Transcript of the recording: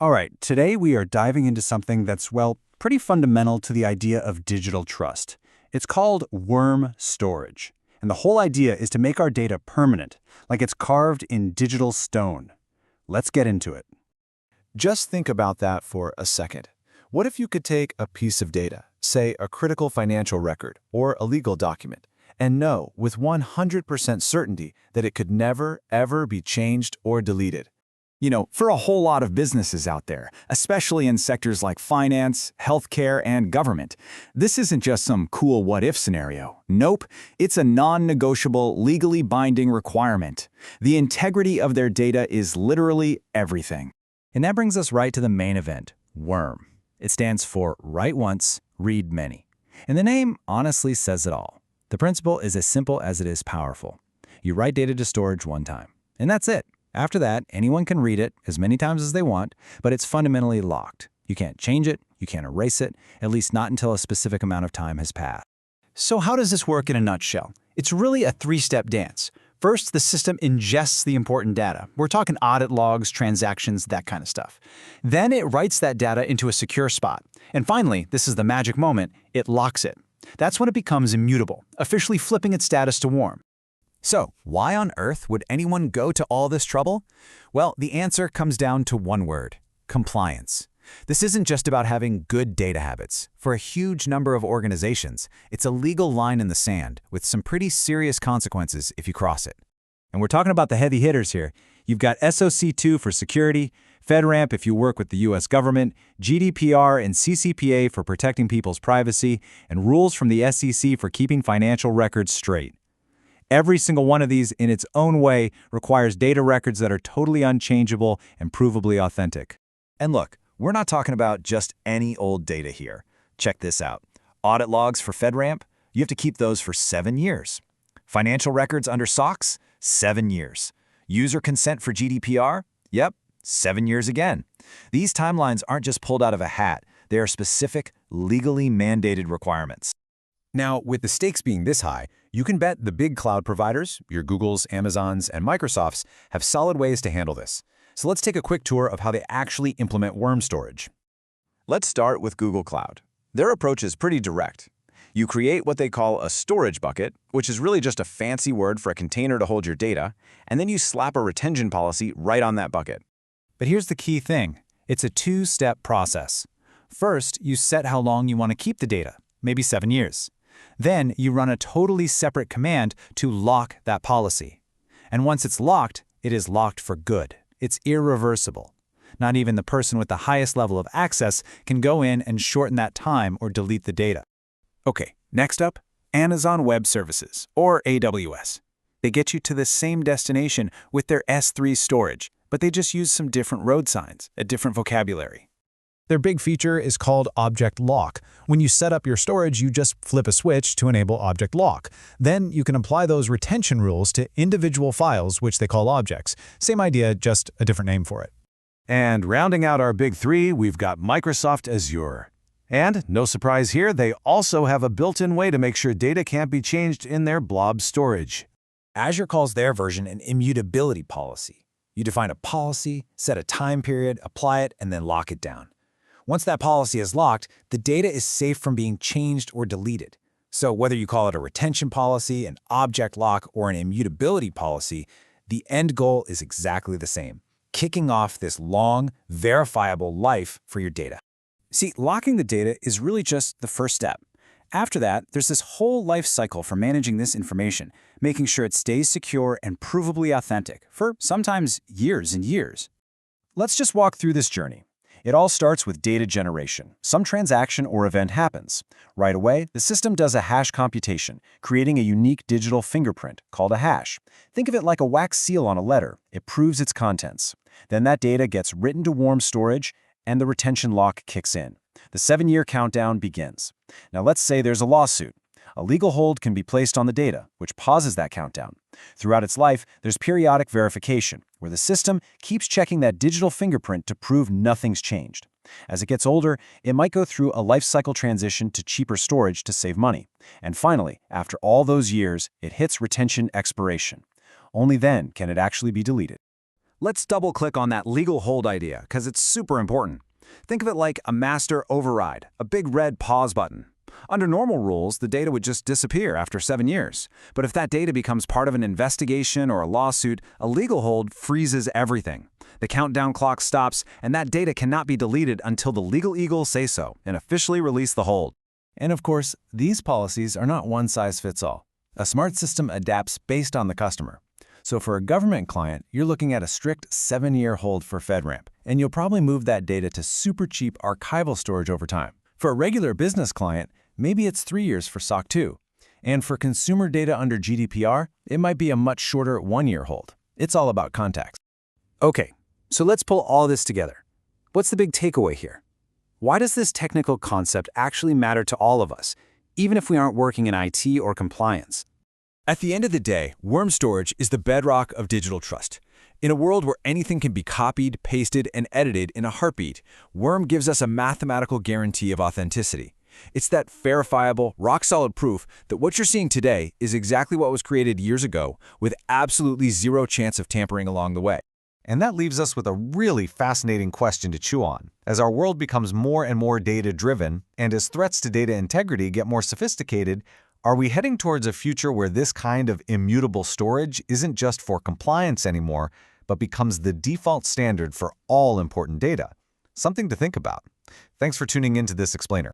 All right, today we are diving into something that's, well, pretty fundamental to the idea of digital trust. It's called worm storage. And the whole idea is to make our data permanent, like it's carved in digital stone. Let's get into it. Just think about that for a second. What if you could take a piece of data, say a critical financial record or a legal document, and know with 100% certainty that it could never, ever be changed or deleted? For a whole lot of businesses out there, especially in sectors like finance, healthcare, and government, this isn't just some cool what-if scenario. Nope, it's a non-negotiable, legally binding requirement. The integrity of their data is literally everything. And that brings us right to the main event, WORM. It stands for Write Once, Read Many. And the name honestly says it all. The principle is as simple as it is powerful. You write data to storage one time, and that's it. After that, anyone can read it as many times as they want, but it's fundamentally locked. You can't change it, you can't erase it, at least not until a specific amount of time has passed. So how does this work in a nutshell? It's really a three-step dance. First, the system ingests the important data. We're talking audit logs, transactions, that kind of stuff. Then it writes that data into a secure spot. And finally, this is the magic moment, it locks it. That's when it becomes immutable, officially flipping its status to warm. So, why on earth would anyone go to all this trouble? Well, the answer comes down to one word: compliance. This isn't just about having good data habits. For a huge number of organizations, it's a legal line in the sand with some pretty serious consequences if you cross it. And we're talking about the heavy hitters here. You've got SOC 2 for security, FedRAMP if you work with the US government, GDPR and CCPA for protecting people's privacy, and rules from the SEC for keeping financial records straight. Every single one of these, in its own way, requires data records that are totally unchangeable and provably authentic. And look, we're not talking about just any old data here. Check this out. Audit logs for FedRAMP, you have to keep those for 7 years. Financial records under SOX, 7 years. User consent for GDPR? Yep, 7 years again. These timelines aren't just pulled out of a hat. They are specific, legally mandated requirements. Now, with the stakes being this high, you can bet the big cloud providers, your Googles, Amazons, and Microsofts, have solid ways to handle this. So let's take a quick tour of how they actually implement worm storage. Let's start with Google Cloud. Their approach is pretty direct. You create what they call a storage bucket, which is really just a fancy word for a container to hold your data, and then you slap a retention policy right on that bucket. But here's the key thing. It's a two-step process. First, you set how long you want to keep the data, maybe 7 years. Then you run a totally separate command to lock that policy. And once it's locked, it is locked for good. It's irreversible. Not even the person with the highest level of access can go in and shorten that time or delete the data. Okay, next up, Amazon Web Services, or AWS. They get you to the same destination with their S3 storage, but they just use some different road signs, a different vocabulary. Their big feature is called Object Lock. When you set up your storage, you just flip a switch to enable Object Lock. Then you can apply those retention rules to individual files, which they call objects. Same idea, just a different name for it. And rounding out our big three, we've got Microsoft Azure. And, no surprise here, they also have a built-in way to make sure data can't be changed in their blob storage. Azure calls their version an immutability policy. You define a policy, set a time period, apply it, and then lock it down. Once that policy is locked, the data is safe from being changed or deleted. So whether you call it a retention policy, an object lock, or an immutability policy, the end goal is exactly the same: kicking off this long, verifiable life for your data. See, locking the data is really just the first step. After that, there's this whole life cycle for managing this information, making sure it stays secure and provably authentic for sometimes years and years. Let's just walk through this journey. It all starts with data generation. Some transaction or event happens. Right away, the system does a hash computation, creating a unique digital fingerprint called a hash. Think of it like a wax seal on a letter. It proves its contents. Then that data gets written to warm storage, and the retention lock kicks in. The 7-year countdown begins. Now let's say there's a lawsuit. A legal hold can be placed on the data, which pauses that countdown. Throughout its life, there's periodic verification, where the system keeps checking that digital fingerprint to prove nothing's changed. As it gets older, it might go through a life cycle transition to cheaper storage to save money. And finally, after all those years, it hits retention expiration. Only then can it actually be deleted. Let's double-click on that legal hold idea, because it's super important. Think of it like a master override, a big red pause button. Under normal rules, the data would just disappear after 7 years. But if that data becomes part of an investigation or a lawsuit, a legal hold freezes everything. The countdown clock stops, and that data cannot be deleted until the legal eagle says so and officially release the hold. And of course, these policies are not one size fits all. A smart system adapts based on the customer. So for a government client, you're looking at a strict 7-year hold for FedRAMP, and you'll probably move that data to super cheap archival storage over time. For a regular business client, maybe it's 3 years for SOC 2. And for consumer data under GDPR, it might be a much shorter 1-year hold. It's all about context. Okay, so let's pull all this together. What's the big takeaway here? Why does this technical concept actually matter to all of us, even if we aren't working in IT or compliance? At the end of the day, worm storage is the bedrock of digital trust. In a world where anything can be copied, pasted, and edited in a heartbeat, worm gives us a mathematical guarantee of authenticity. It's that verifiable, rock-solid proof that what you're seeing today is exactly what was created years ago, with absolutely zero chance of tampering along the way. And that leaves us with a really fascinating question to chew on. As our world becomes more and more data-driven, and as threats to data integrity get more sophisticated, are we heading towards a future where this kind of immutable storage isn't just for compliance anymore, but becomes the default standard for all important data? Something to think about. Thanks for tuning into this explainer.